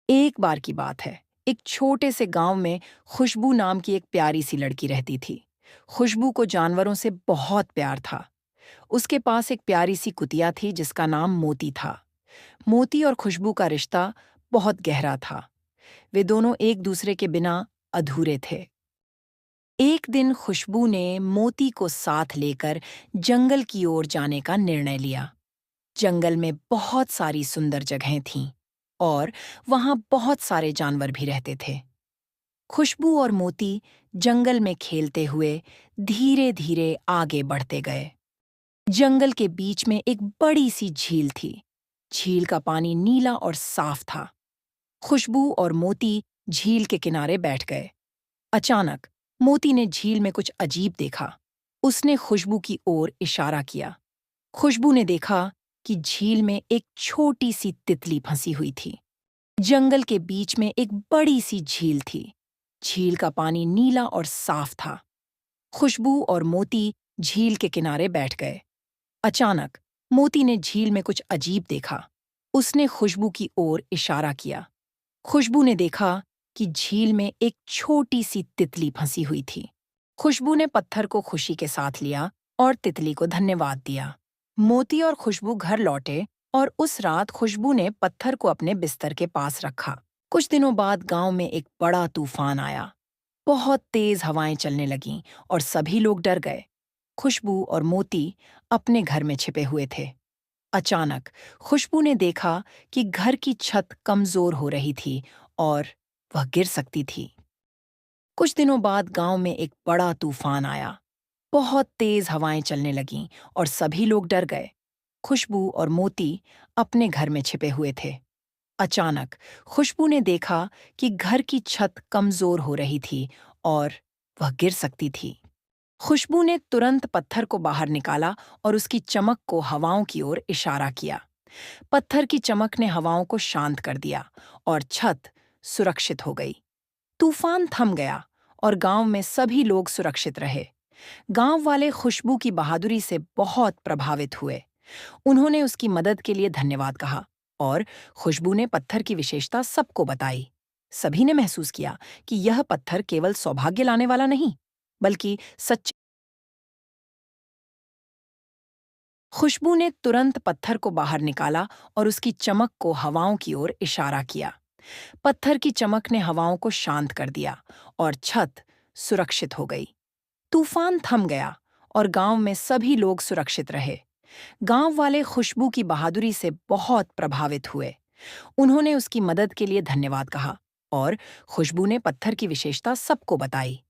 एक बार की बात है। एक छोटे से गांव में खुशबू नाम की एक प्यारी सी लड़की रहती थी। खुशबू को जानवरों से बहुत प्यार था। उसके पास एक प्यारी सी कुतिया थी जिसका नाम मोती था। मोती और खुशबू का रिश्ता बहुत गहरा था। वे दोनों एक दूसरे के बिना अधूरे थे। एक दिन खुशबू ने मोती को साथ लेकर जंगल की ओर जाने का निर्णय लिया। जंगल में बहुत सारी सुंदर जगहें थीं और वहां बहुत सारे जानवर भी रहते थे। खुशबू और मोती जंगल में खेलते हुए धीरे धीरे आगे बढ़ते गए। जंगल के बीच में एक बड़ी सी झील थी। झील का पानी नीला और साफ था। खुशबू और मोती झील के किनारे बैठ गए। अचानक मोती ने झील में कुछ अजीब देखा। उसने खुशबू की ओर इशारा किया। खुशबू ने देखा कि झील में एक छोटी सी तितली फंसी हुई थी। जंगल के बीच में एक बड़ी सी झील थी। झील का पानी नीला और साफ था। खुशबू और मोती झील के किनारे बैठ गए। अचानक मोती ने झील में कुछ अजीब देखा। उसने खुशबू की ओर इशारा किया। खुशबू ने देखा कि झील में एक छोटी सी तितली फंसी हुई थी। खुशबू ने पत्थर को खुशी के साथ लिया और तितली को धन्यवाद दिया। मोती और खुशबू घर लौटे और उस रात खुशबू ने पत्थर को अपने बिस्तर के पास रखा। कुछ दिनों बाद गांव में एक बड़ा तूफान आया। बहुत तेज हवाएं चलने लगीं और सभी लोग डर गए। खुशबू और मोती अपने घर में छिपे हुए थे। अचानक खुशबू ने देखा कि घर की छत कमजोर हो रही थी और वह गिर सकती थी। कुछ दिनों बाद गांव में एक बड़ा तूफान आया। बहुत तेज हवाएं चलने लगीं और सभी लोग डर गए। खुशबू और मोती अपने घर में छिपे हुए थे। अचानक खुशबू ने देखा कि घर की छत कमजोर हो रही थी और वह गिर सकती थी। खुशबू ने तुरंत पत्थर को बाहर निकाला और उसकी चमक को हवाओं की ओर इशारा किया। पत्थर की चमक ने हवाओं को शांत कर दिया और छत सुरक्षित हो गई। तूफान थम गया और गांव में सभी लोग सुरक्षित रहे। गांव वाले खुशबू की बहादुरी से बहुत प्रभावित हुए। उन्होंने उसकी मदद के लिए धन्यवाद कहा और खुशबू ने पत्थर की विशेषता सबको बताई। सभी ने महसूस किया कि यह पत्थर केवल सौभाग्य लाने वाला नहीं, बल्कि सच्चे। खुशबू ने तुरंत पत्थर को बाहर निकाला और उसकी चमक को हवाओं की ओर इशारा किया। पत्थर की चमक ने हवाओं को शांत कर दिया और छत सुरक्षित हो गई। तूफान थम गया और गांव में सभी लोग सुरक्षित रहे। गांव वाले खुशबू की बहादुरी से बहुत प्रभावित हुए। उन्होंने उसकी मदद के लिए धन्यवाद कहा और खुशबू ने पत्थर की विशेषता सबको बताई।